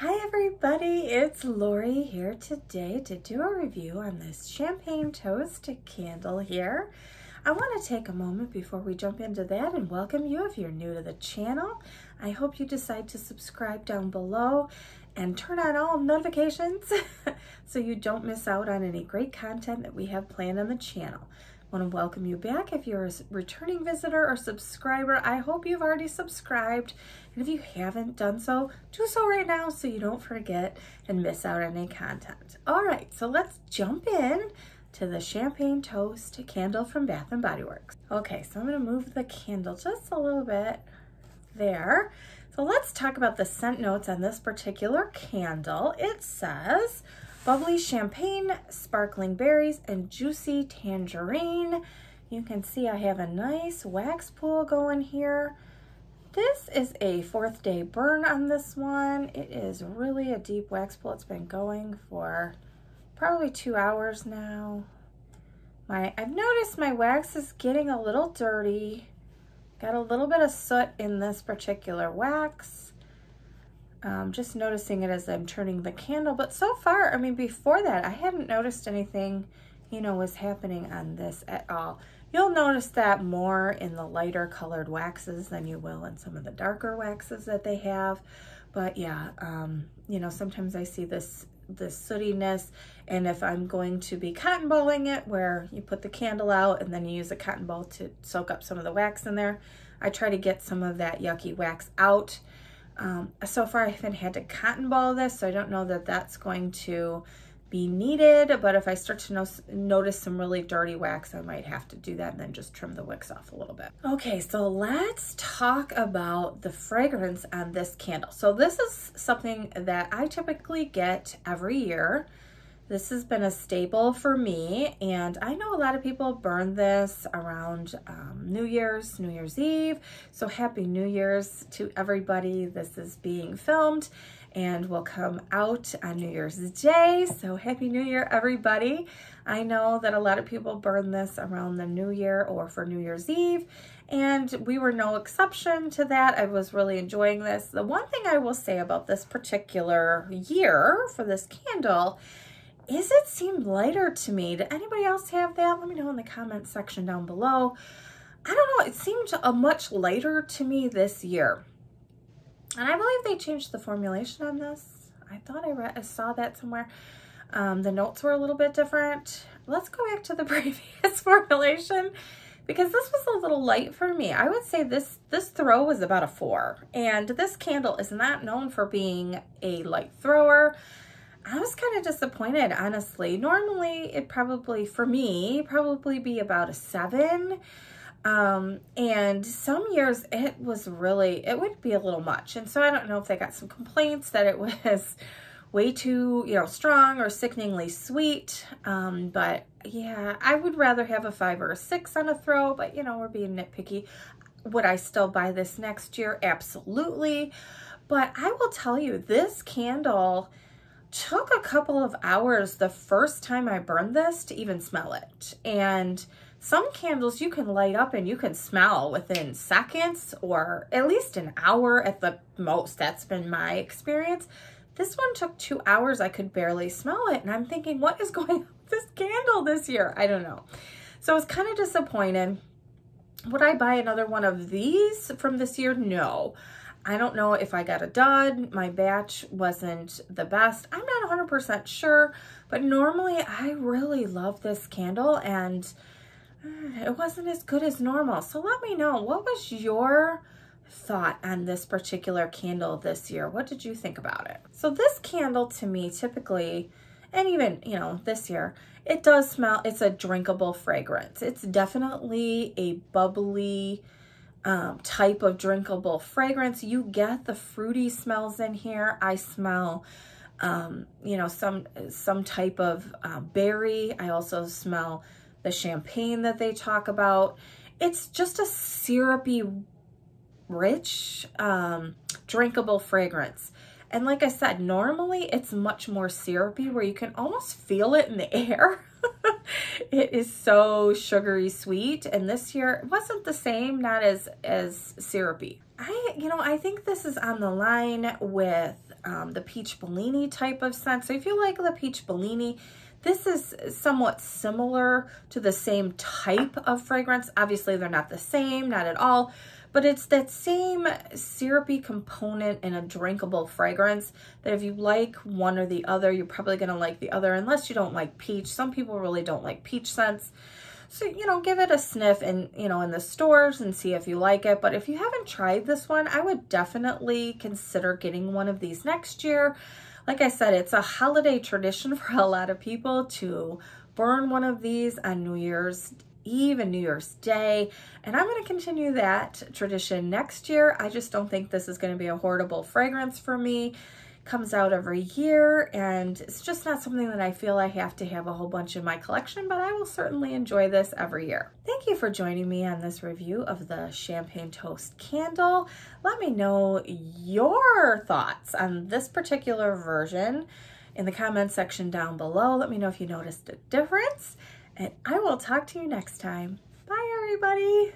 Hi everybody, it's Lori here today to do a review on this champagne toast candle here. I want to take a moment before we jump into that and welcome you if you're new to the channel. I hope you decide to subscribe down below and turn on all notifications so you don't miss out on any great content that we have planned on the channel. I want to welcome you back if you're a returning visitor or subscriber. I hope you've already subscribed, and if you haven't done so, do so right now so you don't forget and miss out on any content. All right, so let's jump in to the champagne toast candle from Bath & Body Works. Okay, so I'm going to move the candle just a little bit there. So let's talk about the scent notes on this particular candle. It says bubbly champagne, sparkling berries, and juicy tangerine. You can see I have a nice wax pool going here. This is a 4th day burn on this one. It is really a deep wax pool. It's been going for probably 2 hours now. I've noticed my wax is getting a little dirty. Got a little bit of soot in this particular wax. Just noticing it as I'm turning the candle, but so far, I mean, before that, I hadn't noticed anything, was happening on this at all. You'll notice that more in the lighter colored waxes than you will in some of the darker waxes that they have. But yeah, sometimes I see this sootiness, and if I'm going to be cotton balling it, where you put the candle out and then you use a cotton ball to soak up some of the wax in there, I try to get some of that yucky wax out. So far I haven't had to cotton ball this, so I don't know that that's going to be needed, but if I start to notice some really dirty wax, I might have to do that and then just trim the wicks off a little bit. Okay, so let's talk about the fragrance on this candle. So this is something that I typically get every year. This has been a staple for me, and I know a lot of people burn this around New Year's Eve. So happy New Year's to everybody. This is being filmed and will come out on New Year's Day. So happy New Year, everybody. I know that a lot of people burn this around the New Year or for New Year's Eve, and we were no exception to that. I was really enjoying this. The one thing I will say about this particular year for this candle is it seemed lighter to me. Did anybody else have that? Let me know in the comment section down below. I don't know, it seemed much lighter to me this year. And I believe they changed the formulation on this. I thought I saw that somewhere. The notes were a little bit different. Let's go back to the previous formulation, because this was a little light for me. I would say this throw was about a 4, and this candle is not known for being a light thrower. I was kind of disappointed, honestly. Normally, it probably, for me, probably be about a 7. And some years it would be a little much. And so I don't know if they got some complaints that it was way too, strong or sickeningly sweet. But yeah, I would rather have a 5 or a 6 on a throw, but we're being nitpicky. Would I still buy this next year? Absolutely. But I will tell you, this candle took a couple of hours the first time I burned this to even smell it. And some candles you can light up and you can smell within seconds or at least an hour at the most. That's been my experience. This one took 2 hours. I could barely smell it. And I'm thinking, what is going on with this candle this year? I don't know. So I was kind of disappointed. Would I buy another one of these from this year? No. I don't know if I got a dud. My batch wasn't the best. I'm not 100% sure, but normally I really love this candle, and it wasn't as good as normal. So let me know, what was your thought on this particular candle this year? What did you think about it? So this candle to me typically, and even, this year, it does smell, it's a drinkable fragrance. It's definitely a bubbly type of drinkable fragrance. You get the fruity smells in here. I smell, some type of berry. I also smell the champagne that they talk about. It's just a syrupy, rich, drinkable fragrance. And like I said, normally it's much more syrupy, where you can almost feel it in the air. It is so sugary sweet, and this year it wasn't the same, not as syrupy. I think this is on the line with the peach Bellini type of scent. So if you like the peach Bellini, this is somewhat similar to the same type of fragrance. Obviously, they're not the same, not at all, but it's that same syrupy component in a drinkable fragrance that if you like one or the other, you're probably gonna like the other, unless you don't like peach. Some people really don't like peach scents. So, you know, give it a sniff in the stores and see if you like it. But if you haven't tried this one, I would definitely consider getting one of these next year. Like I said, it's a holiday tradition for a lot of people to burn one of these on New Year's Eve and New Year's Day. And I'm going to continue that tradition next year. I just don't think this is going to be a hoardable fragrance for me. Comes out every year, and it's just not something that I feel I have to have a whole bunch in my collection, but I will certainly enjoy this every year. Thank you for joining me on this review of the Champagne Toast candle. Let me know your thoughts on this particular version in the comment section down below. Let me know if you noticed a difference, and I will talk to you next time. Bye, everybody.